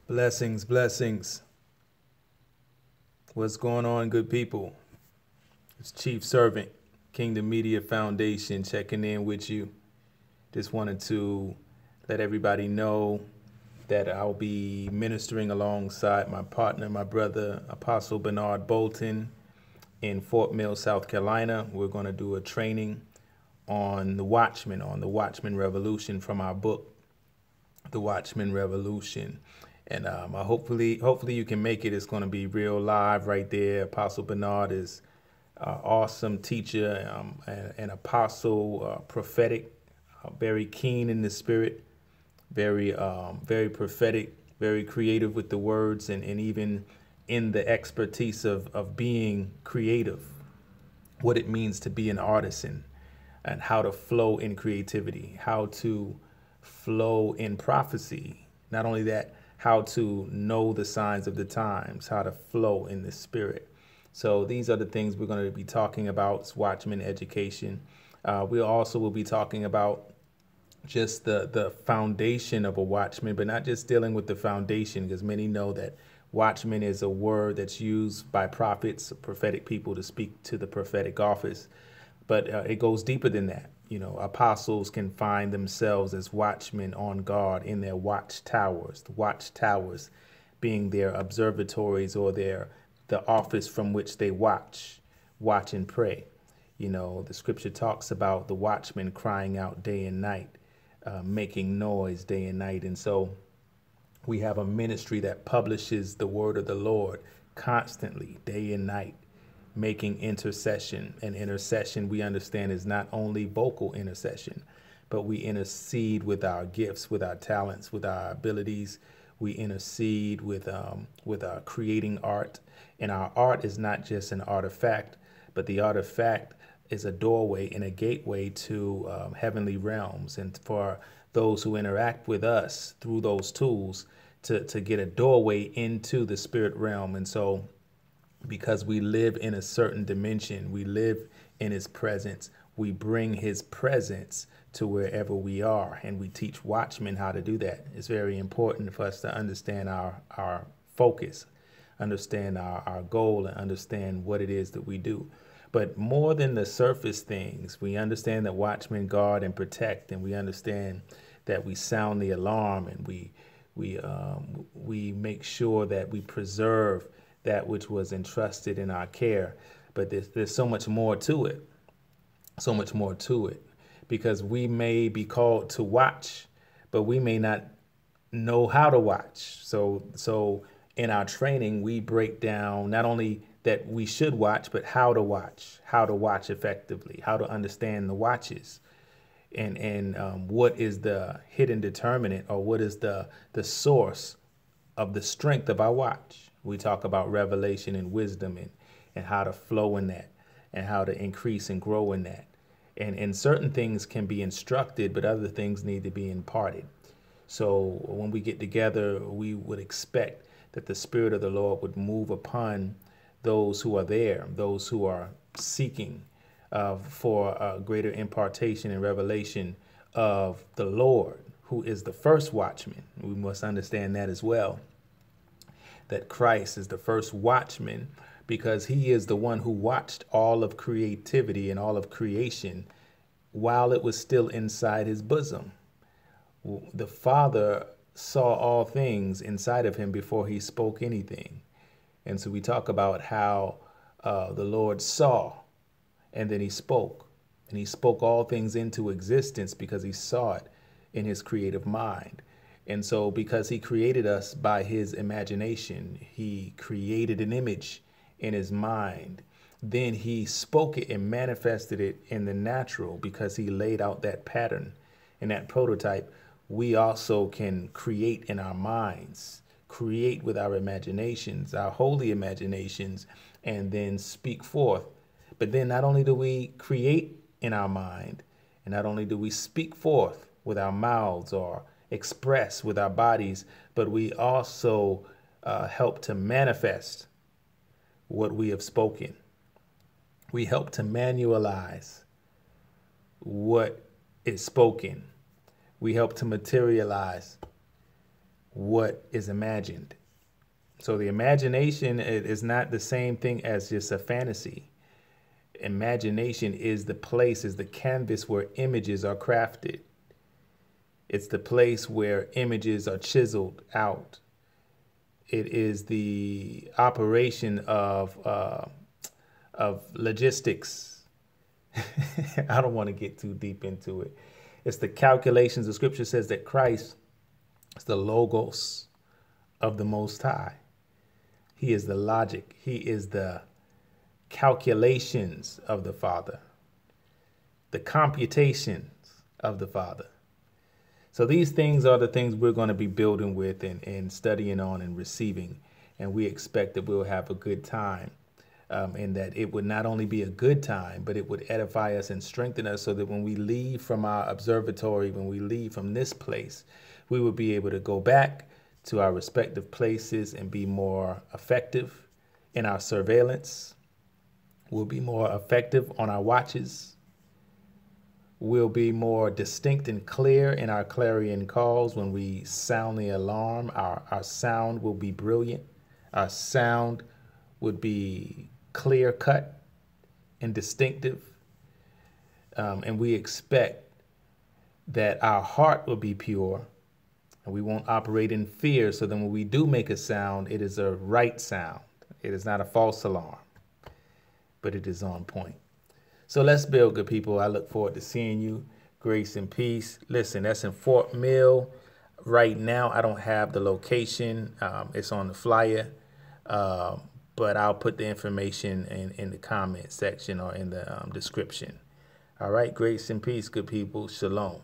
Blessings, blessings. What's going on, good people? It's Chief Servant, Kingdom Media Foundation, checking in with you. Just wanted to let everybody know that I'll be ministering alongside my partner, my brother, Apostle Bernard Boulton, in Fort Mill, South Carolina. We're going to do a training on the Watchmen Revolution from our book, The Watchmen Revolution. And hopefully you can make it. It's going to be real live right there. Apostle Bernard is an awesome teacher, an apostle, prophetic, very keen in the spirit, very prophetic, very creative with the words, and even in the expertise of being creative, what it means to be an artisan, and how to flow in creativity, how to flow in prophecy. Not only that, how to know the signs of the times, how to flow in the spirit. So these are the things we're going to be talking about. It's Watchmen education. We also will be talking about just the foundation of a watchman, but not just dealing with the foundation, because many know that watchman is a word that's used by prophets, prophetic people, to speak to the prophetic office. But it goes deeper than that. You know, apostles can find themselves as watchmen on guard in their watchtowers, the watchtowers being their observatories or the office from which they watch and pray. You know, the scripture talks about the watchmen crying out day and night, making noise day and night. And so we have a ministry that publishes the word of the Lord constantly, day and night, making intercession. And intercession, we understand, is not only vocal intercession, but we intercede with our gifts, with our talents, with our abilities. We intercede with our creating art. And our art is not just an artifact, but the artifact is a doorway and a gateway to heavenly realms. And for those who interact with us through those tools to get a doorway into the spirit realm. And so because we live in a certain dimension, we live in his presence, we bring his presence to wherever we are, and we teach watchmen how to do that. It's very important for us to understand our focus, understand our goal, and understand what it is that we do. But more than the surface things, we understand that watchmen guard and protect, and we understand that we sound the alarm, and we make sure that we preserve that which was entrusted in our care. But there's so much more to it, because we may be called to watch, but we may not know how to watch. So in our training, we break down not only that we should watch, but how to watch effectively, how to understand the watches, and what is the hidden determinant, or what is the source of the strength of our watch. We talk about revelation and wisdom, and how to flow in that, and how to increase and grow in that. And certain things can be instructed, but other things need to be imparted. So when we get together, we would expect that the Spirit of the Lord would move upon those who are there, those who are seeking for a greater impartation and revelation of the Lord, who is the first watchman. We must understand that as well, that Christ is the first watchman, because he is the one who watched all of creativity and all of creation while it was still inside his bosom. The Father saw all things inside of him before he spoke anything. And so we talk about how the Lord saw, and then he spoke. And he spoke all things into existence because he saw it in his creative mind. And so because he created us by his imagination, he created an image in his mind. Then he spoke it and manifested it in the natural, because he laid out that pattern and that prototype. We also can create in our minds, create with our imaginations, our holy imaginations, and then speak forth. But then not only do we create in our mind, and not only do we speak forth with our mouths or express with our bodies, but we also help to manifest what we have spoken. We help to manualize what is spoken. We help to materialize what is imagined. So the imagination is not the same thing as just a fantasy. Imagination is the place, is the canvas where images are crafted. It's the place where images are chiseled out. It is the operation of logistics. I don't want to get too deep into it. It's the calculations. The scripture says that Christ is the logos of the Most High. He is the logic. He is the calculations of the Father, the computations of the Father. So these things are the things we're going to be building with and studying on and receiving. And we expect that we'll have a good time, and that it would not only be a good time, but it would edify us and strengthen us so that when we leave from our observatory, when we leave from this place, we will be able to go back to our respective places and be more effective in our surveillance. We'll be more effective on our watches. We'll be more distinct and clear in our clarion calls. When we sound the alarm, our sound will be brilliant. Our sound would be clear cut and distinctive. And we expect that our heart will be pure and we won't operate in fear. So then when we do make a sound, it is a right sound. It is not a false alarm, but it is on point. So let's build, good people. I look forward to seeing you. Grace and peace. Listen, that's in Fort Mill. Right now, I don't have the location. It's on the flyer, but I'll put the information in the comment section or in the description. All right, grace and peace, good people. Shalom.